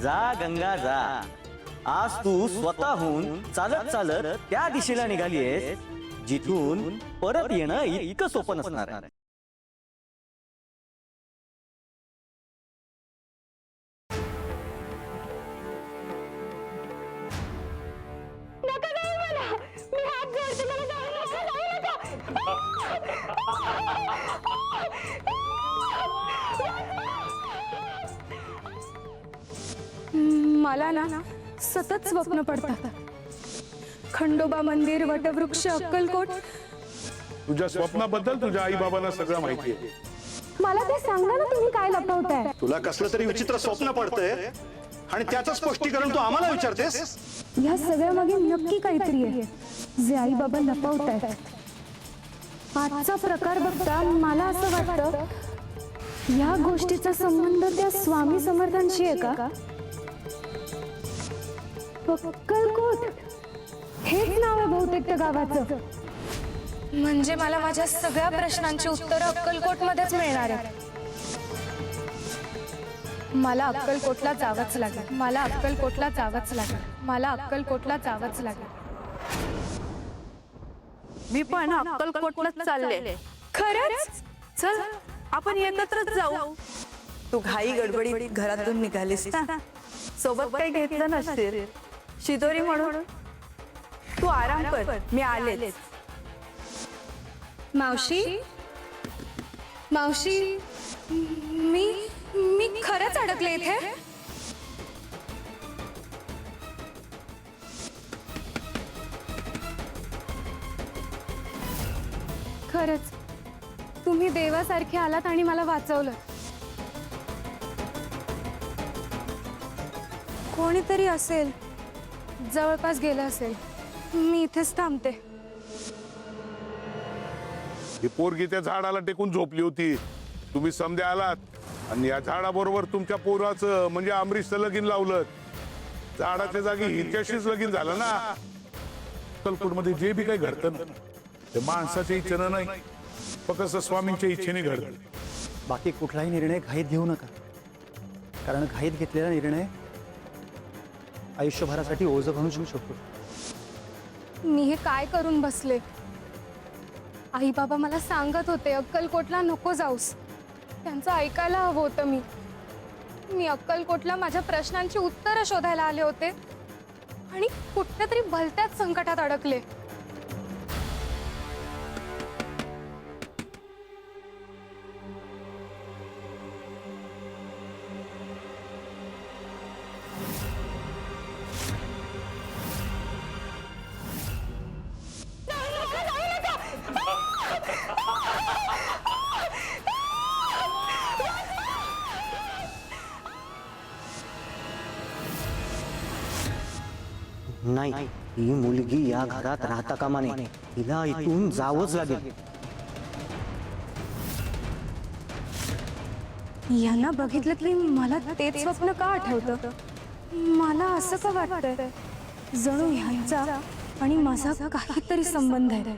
जा गंगा जा, आज तू स्वतःहून चालत चालत त्या दिशेला निघालीयस जिथून परत येणं इतकं सोपं नसणार आहे. मला ना सतत स्वप्न पडतात. खंडोबा मंदिर, वटवृक्ष, अक्कलकोट. तुझ्या स्वप्नाबद्दल तुझ्या आई बाबांना सगळं माहिती आहे. मला ते सांगा ना, तुम्ही काय लपवताय? तुला कसलं तरी विचित्र स्वप्न पडतंय आणि त्याचं स्पष्टीकरण तू आम्हाला विचारतेस. या सगळ्या मागे नक्की काहीतरी आहे जे आई बाबा लपवतायत. आजचा प्रकार बघता मला असं वाटतं या गोष्टीचा संबंध त्या स्वामी समर्थांशी आहे का? अक्कलकोट हेच नाव आहे बहुतेक त्या गावाचं. म्हणजे मला माझ्या सगळ्या प्रश्नांची उत्तरं अक्कलकोट मध्येच मिळणार आहे. मला अक्कलकोटला जावंच लागेल. मला अक्कलकोटला जावंच लागेल. मला अक्कलकोटला जावंच लागेल. मी पण अक्कलकोटलाच चालले. खरंच? चल आपण एकत्रच जाऊ. तू घाई गडबडीत घरातून निघालीस ना, सोबत काही घेतलं नसतील शिदोरी म्हणून. तू आराम कर, मी आलेच. मावशी, मावशी, मी मी खरंच अडकले इथे. खरंच तुम्ही देवासारखे आलात आणि मला वाचवलं. कोणीतरी असेल, जवळपास गेलं असेल. मी इथेच थांबते. ही पोरगी त्या झाडाला टेकून झोपली होती. तुम्ही समजे आलात आणि या झाडाबरोबर तुमच्या पोराचं म्हणजे अमरीशचं लगीन लावलं. झाडाच्या जागी हिच्याशीच लगीन झालं ना. अक्कलकोटमध्ये जे बी काही घडतं ना, ते माणसाच्या इच्छेनं नाही, फक्त स्वामींच्या इच्छेने घडतं. बाकी कुठलाही निर्णय घाईत घेऊ नका, कारण घाईत घेतलेला निर्णय आयुष्यभरासाठी ओझं बनू शकतो. मी हे काय करून बसले? आई बाबा मला सांगत होते अक्कलकोटला नको जाऊस. त्यांचं ऐकायला हवं होतं. मी अक्कलकोटला माझ्या प्रश्नांची उत्तरं शोधायला आले होते आणि कुठल्या तरी भलत्याच संकटात अडकले. नाही, ही मुलगी या घरात राहता कामा नये. तिला इथून जावंच लागेल. यांना बघितलं की मला तेच स्वप्न का आठवतं? मला असं का वाटतंय जणू ह्यांचा आणि माझा काहीतरी संबंध आहे.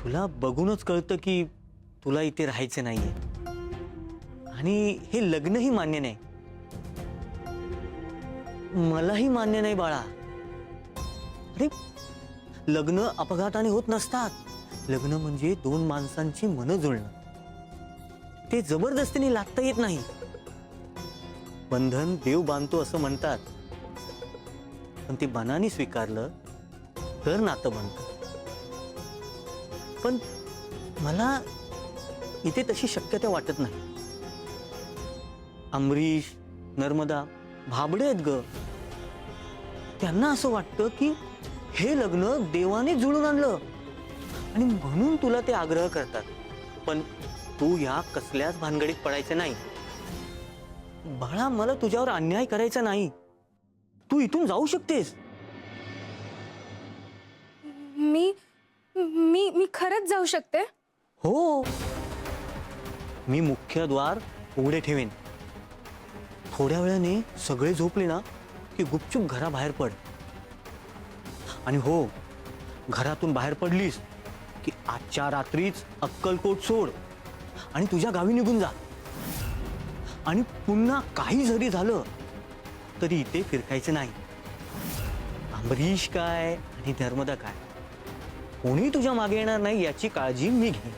तुला बघूनच कळतं की तुला इथे राहायचं नाहीये आणि हे लग्नही मान्य नाही. मलाही मान्य नाही बाळा. अरे लग्न अपघाताने होत नसतात. लग्न म्हणजे दोन माणसांची मनं जुळणं. ते जबरदस्तीने लादता येत नाही. बंधन देव बांधतो असं म्हणतात, पण ते मनाने स्वीकारलं तर नातं बनतं. पण मला इथे तशी शक्यता वाटत नाही. अमरीश, नर्मदा भाबडे आहेत ग. त्यांना असं वाटतं की हे लग्न देवाने जुळून आणलं आणि म्हणून तुला ते आग्रह करतात. पण तू या कसल्याच भानगडीत पडायचं नाही बाळा. मला तुझ्यावर अन्याय करायचा नाही. तू इथून जाऊ शकतेस. मी मी मी खरंच जाऊ शकते? हो, मी मुख्य द्वार उघडे ठेवेन. थोड्या वेळाने सगळे झोपले ना की गुपचूप घराबाहेर पड. आणि हो, घरातून बाहेर पडलीस की आजच्या रात्रीच अक्कलकोट सोड आणि तुझ्या गावी निघून जा. आणि पुन्हा काही जरी झालं तरी इथे फिरकायचं नाही. अंबरीश काय आणि नर्मदा काय कोणी तुझ्या मागे येणार नाही याची काळजी मी घेईन.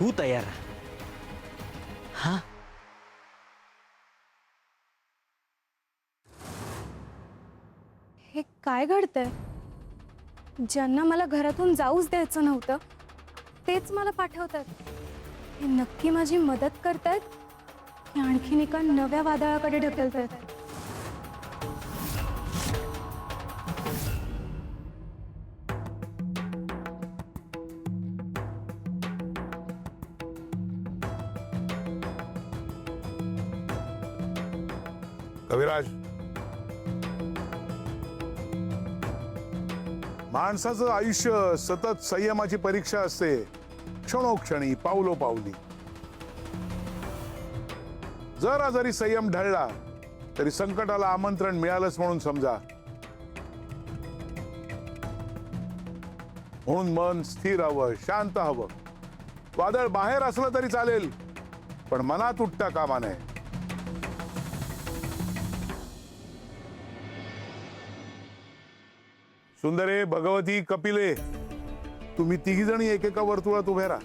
तू तयार राहा. हा हे काय घडतंय? ज्यांना मला घरातून जाऊच द्यायचं नव्हतं तेच मला पाठवतात. हे नक्की माझी मदत करतायत की आणखीन एका नव्या वादळाकडे ढकलतायत? कविराज, माणसाचं आयुष्य सतत संयमाची परीक्षा असते, क्षणोक्षणी पावलोपावली. जरा जरी संयम ढळला तरी संकटाला आमंत्रण मिळालंच म्हणून समजा. म्हणून मन स्थिर हवं, शांत हवं. वादळ बाहेर असलं तरी चालेल, पण मनात उठता कामा नये. सुंदरे, भगवती, कपिले, तुम्ही तिघी जणी एकेका वर्तुळात उभे राहा.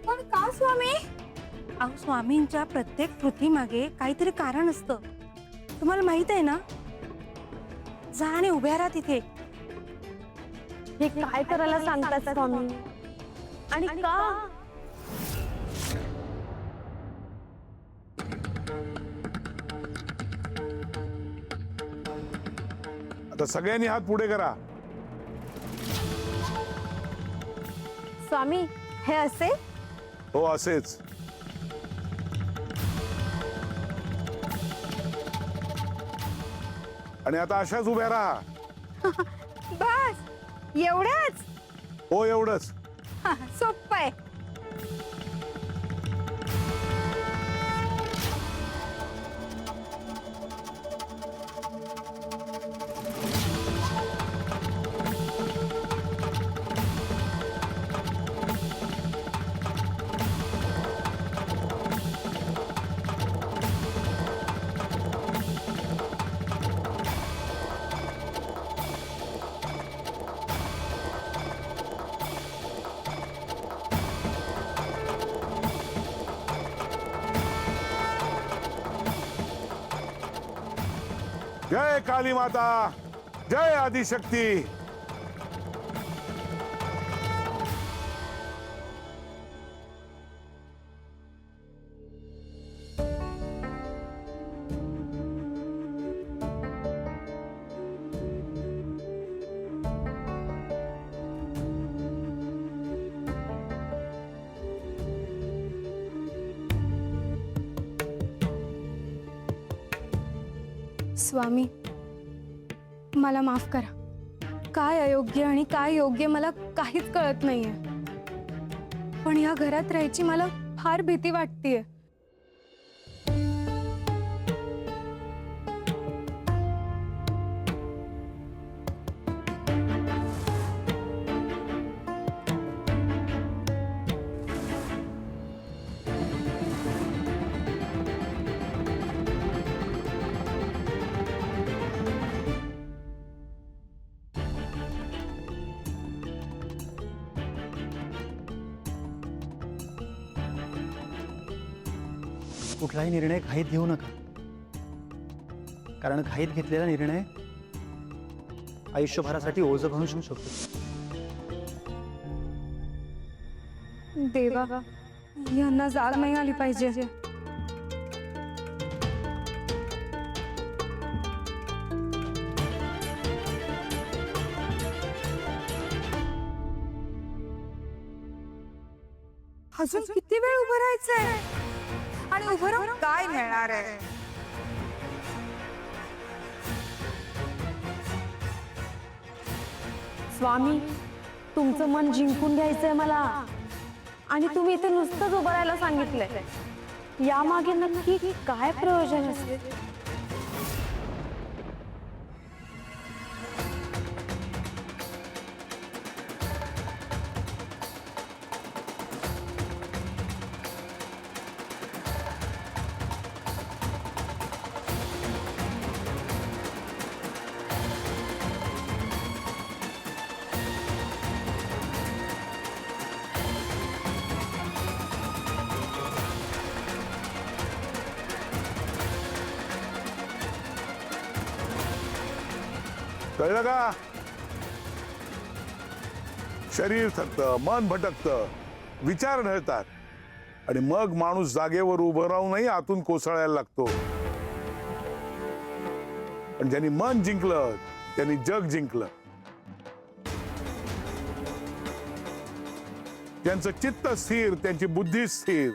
पण का स्वामी? अहो, स्वामींच्या प्रत्येक कृतीमागे काहीतरी कारण असतं. तुम्हाला माहित आहे ना? जा आणि उभ्या राहा तिथे. हे काय करायला सांगतात स्वामी? आणि का? आता सगळ्यांनी हात पुढे करा. स्वामी, हे असे? हो, असेच. आणि आता अशाच उभ्या राहा. बस एवढंच? हो, एवढंच. सोप्प आहे. जय काली माता, जय आदिशक्ती. स्वामी, मला माफ करा. काय अयोग्य आणि काय योग्य मला काहीच कळत नाहीये. पण या घरात राहायची मला फार भीती वाटतेय. कुठलाही निर्णय घाईत घेऊ नका, कारण घाईत घेतलेला निर्णय आयुष्यभरासाठी ओझं बनू शकतो. देवा, यांना जाग नाही आली पाहिजे. अजून किती वेळ उभं राहायचंय? आणि उभं राहून काय मिळणार आहे? स्वामी, तुमचं मन जिंकून घ्यायचंय मला, आणि तुम्ही इथे नुसतंच उभं राहायला सांगितलंय. यामागे नक्की काय प्रयोजन असेल? कळलं का? शरीर थकतं, मन भटकतं, विचार ढळतात आणि मग माणूस जागेवर उभं राहूनही आतून कोसळायला लागतो. पण ज्यांनी मन जिंकलं त्यांनी जग जिंकलं. ज्यांचं चित्त स्थिर, त्यांची बुद्धी स्थिर,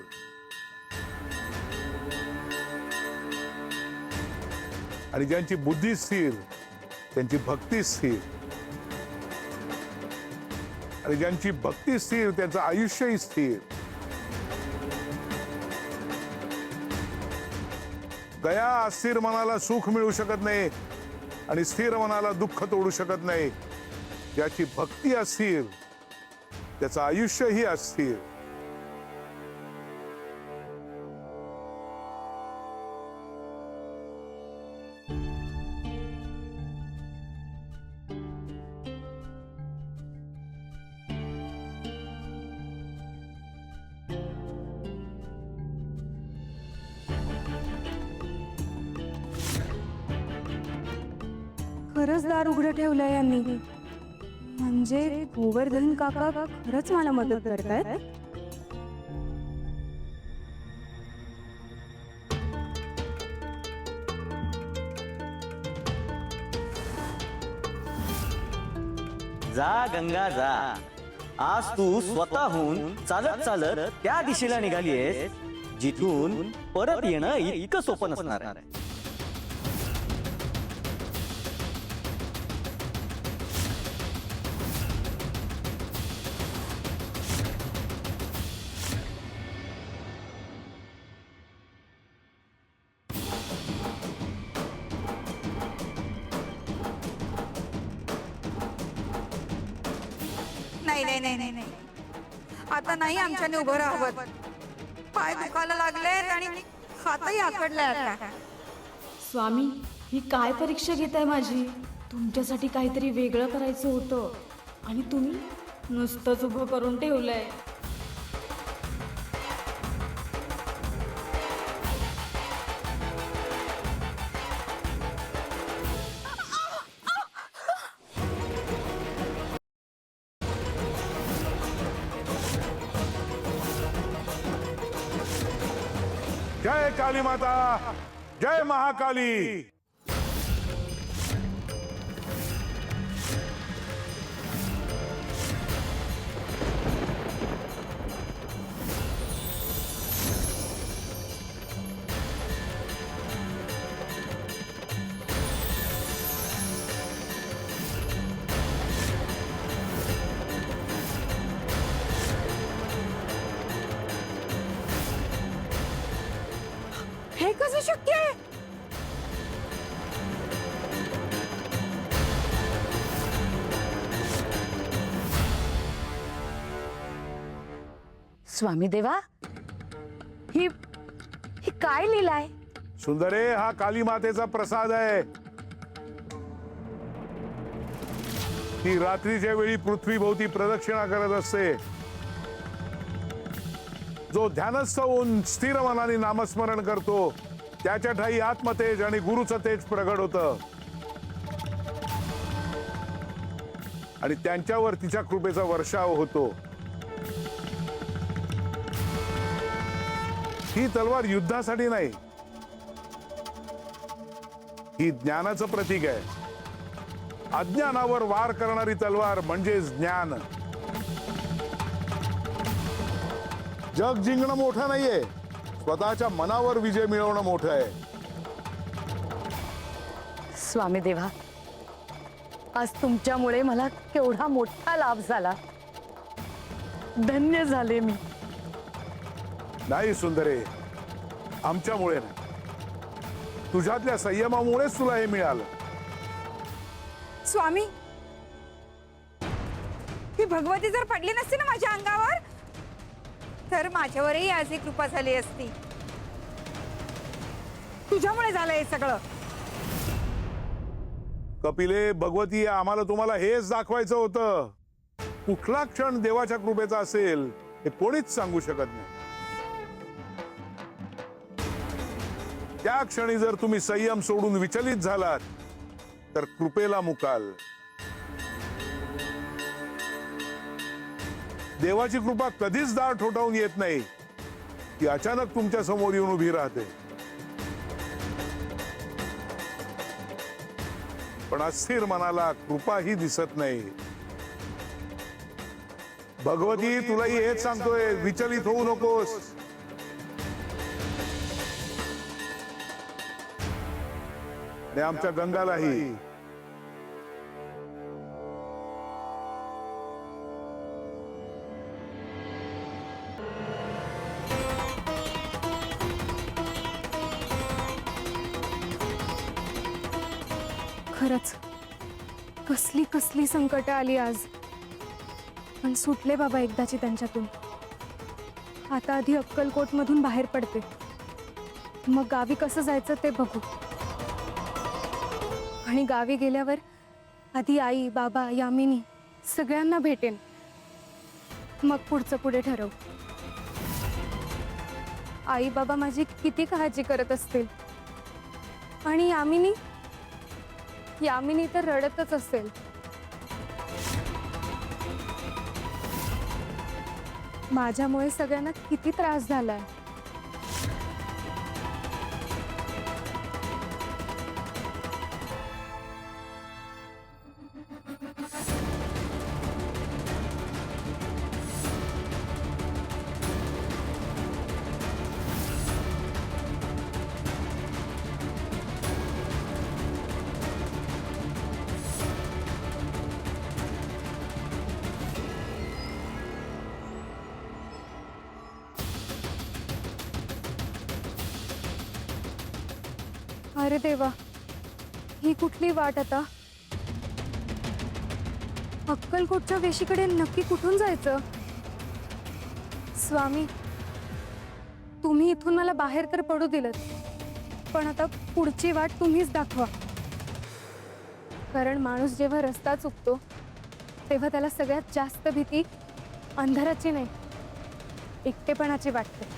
आणि ज्यांची बुद्धी स्थिर त्यांची भक्ती स्थिर, आणि ज्यांची भक्ती स्थिर त्यांचं आयुष्यही स्थिर. गया अस्थिर मनाला सुख मिळू शकत नाही आणि स्थिर मनाला दुःख तोडू शकत नाही. ज्याची भक्ती अस्थिर त्याचं आयुष्यही अस्थिर. खरंच दार उघडं ठेवलंय यांनी. म्हणजे गोवर्धन काका खरंच मला मदत करतायत. जा गंगा जा. आज तू स्वतःहून चालत चालत त्या दिशेला निघालीयस जिथून परत येणं इतकं सोपं नसणार आहे. नाही नाही नाही नाही नाही, आता नाही आमच्याने उभं राहावं. पाय दुखायला लागलेत आणि हातही आखडलाय आता. स्वामी, ही काय परीक्षा घेताय माझी? तुमच्यासाठी काहीतरी वेगळं करायचं होतं आणि तुम्ही नुसतंच उभं करून ठेवलंय. जय काली माता, जय महाकाली. हे कसं शक्य आहे? स्वामी देवा, ही काय लिहिलाय? सुंदरे, हा काली मातेचा प्रसाद आहे. ती रात्रीच्या वेळी पृथ्वीभोवती प्रदक्षिणा करत असते. जो ध्यानस्थ होऊन स्थिर मनाने नामस्मरण करतो त्याच्या ठाई आत्मतेज आणि गुरुचं तेज प्रगट होतं आणि त्यांच्यावर तिच्या कृपेचा वर्षाव होतो. ही तलवार युद्धासाठी नाही, ही ज्ञानाचं प्रतीक आहे. अज्ञानावर वार करणारी तलवार म्हणजे ज्ञान. जग जिंकणं मोठं नाहीये, स्वतःच्या मनावर विजय मिळवणं मोठं आहे. स्वामी देवा, आज तुमच्यामुळे मला केवढा मोठा लाभ झाला. धन्य झाले मी. नाही सुंदरे, आमच्यामुळे नाही, तुझ्यातल्या संयमामुळेच तुला हे मिळालं. स्वामी, ही भगवती जर पडली नसती ना माझ्या अंगावर तर माझ्यावरही आज ही कृपा झाली असती. तुझ्यामुळे झालं हे सगळं. कपिले, भगवती, आम्हाला तुम्हाला हेच दाखवायचं होतं. कुठला क्षण देवाच्या कृपेचा असेल हे कोणीच सांगू शकत नाही. त्या क्षणी जर तुम्ही संयम सोडून विचलित झालात तर कृपेला मुकाल. देवाची कृपा कधीच दार ठोठावून येत नाही, ती अचानक तुमच्या समोर येऊन उभी राहते. पण अस्थिर मनाला कृपाही दिसत नाही. भगवती तुलाही हेच सांगतोय, विचलित होऊ नकोस. आणि आमच्या गंगालाही. खरंच कसली कसली संकट आली आज, पण सुटले बाबा एकदाची त्यांच्यातून. आता आधी अक्कलकोट मधून बाहेर पडते, मग गावी कसं जायचं ते बघू. आणि गावी गेल्यावर आधी आई बाबा यामिनी सगळ्यांना भेटेन, मग पुढचं पुढे ठरवू. आई बाबा माझी किती काळजी करत असतील, आणि यामिनी तर रडतच असेल. माझ्यामुळे सगळ्यांना किती त्रास झालाय. अरे देवा, ही कुठली वाट आता. अक्कलकोटच्या वेशीकडे नक्की कुठून जायचं. स्वामी, तुम्ही इथून मला बाहेर तर पडू दिलं, पण आता पुढची वाट तुम्हीच दाखवा. कारण माणूस जेव्हा रस्ता चुकतो तेव्हा त्याला सगळ्यात जास्त भीती अंधाराची नाही, एकटेपणाची वाटते.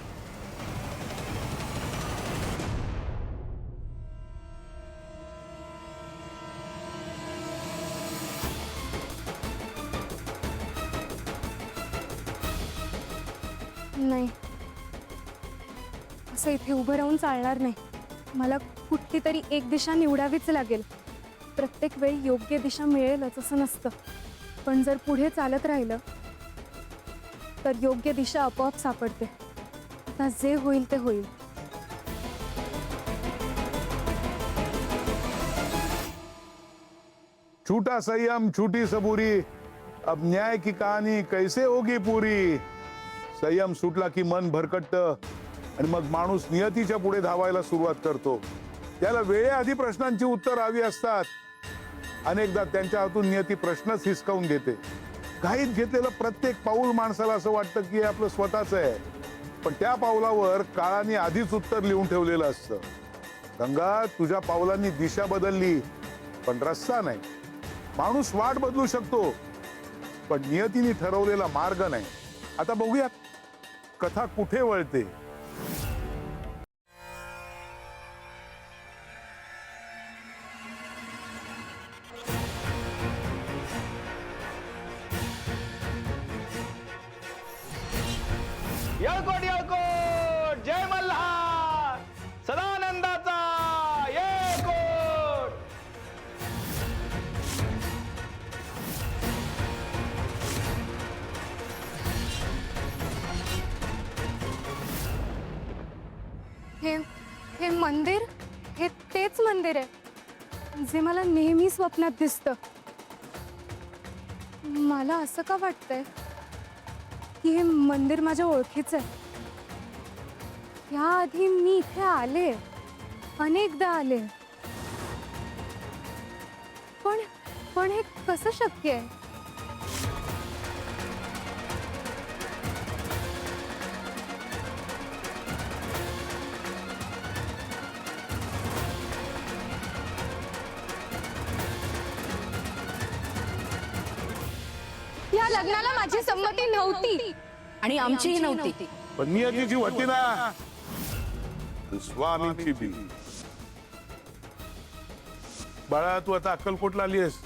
नाही, असं इथे उभं राहून चालणार नाही. मला कुठली तरी एक दिशा निवडावीच लागेल. प्रत्येक वेळी योग्य दिशा मिळेलच असं नसतं, पण जर पुढे चालत राहिलं तर योग्य दिशा आपोआप सापडते. आता जे होईल ते होईल. छूटा संयम छूटी सबुरी, अब न्याय की कहानी कैसे होगी पूरी. संयम सुटला की मन भरकटत आणि मग माणूस नियतीच्या पुढे धावायला सुरुवात करतो. त्याला वेळेआधी प्रश्नांची उत्तर हवी असतात. अनेकदा त्यांच्या हातून नियती प्रश्नच हिसकावून घेते. घाईत घेतलेलं प्रत्येक पाऊल माणसाला असं वाटतं की हे आपलं स्वतःच आहे, पण त्या पावलावर काळाने आधीच उत्तर लिहून ठेवलेलं असतं. गंगा, तुझ्या पावलांनी दिशा बदलली, पण रस्ता नाही. माणूस वाट बदलू शकतो, पण नियतीने ठरवलेला मार्ग नाही. आता बघूया कथा कुठे वळते. येळकोट येळकोट, जय मल्हार, सदानंदाचा येळकोट. हे मंदिर, हे तेच मंदिर आहे जे मला नेहमी स्वप्नात दिसतं. मला असं का वाटतंय की हे मंदिर माझ्या ओळखीचं आहे. याआधी मी इथे आले, अनेकदा आले, पण हे कसं शक्य आहे. या लग्नाला माझी संमती नव्हती आणि आमचीही नव्हती. पण नियतीची होती ना, स्वामींची बी. बाळा तू आता अक्कलकोटला आलीस,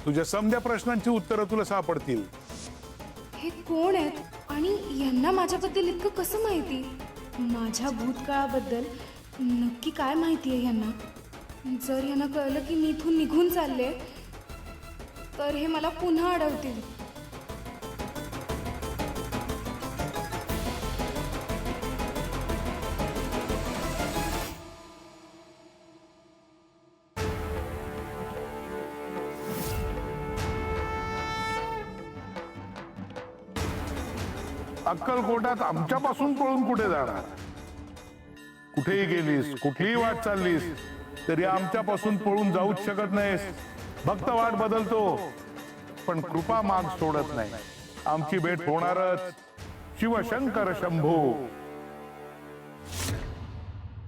तुझ्या समध्या प्रश्नांची उत्तरं तुला सापडतील. हे कोण आहेत आणि यांना माझ्याबद्दल इतकं कसं माहिती? माझ्या भूतकाळाबद्दल नक्की काय माहिती आहे यांना? जर यांना कळलं की मी इथून निघून चालले तर हे मला पुन्हा अडवतील. अक्कलकोटात आमच्यापासून पळून कुठे जाणार? कुठेही गेलीस, कुठलीही वाट चाललीस तरी आमच्यापासून पळून जाऊच शकत नाहीस. भक्त वाट बदलतो पण कृपा माग सोडत नाही. आमची भेट होणारच. शिवशंकर शंभू.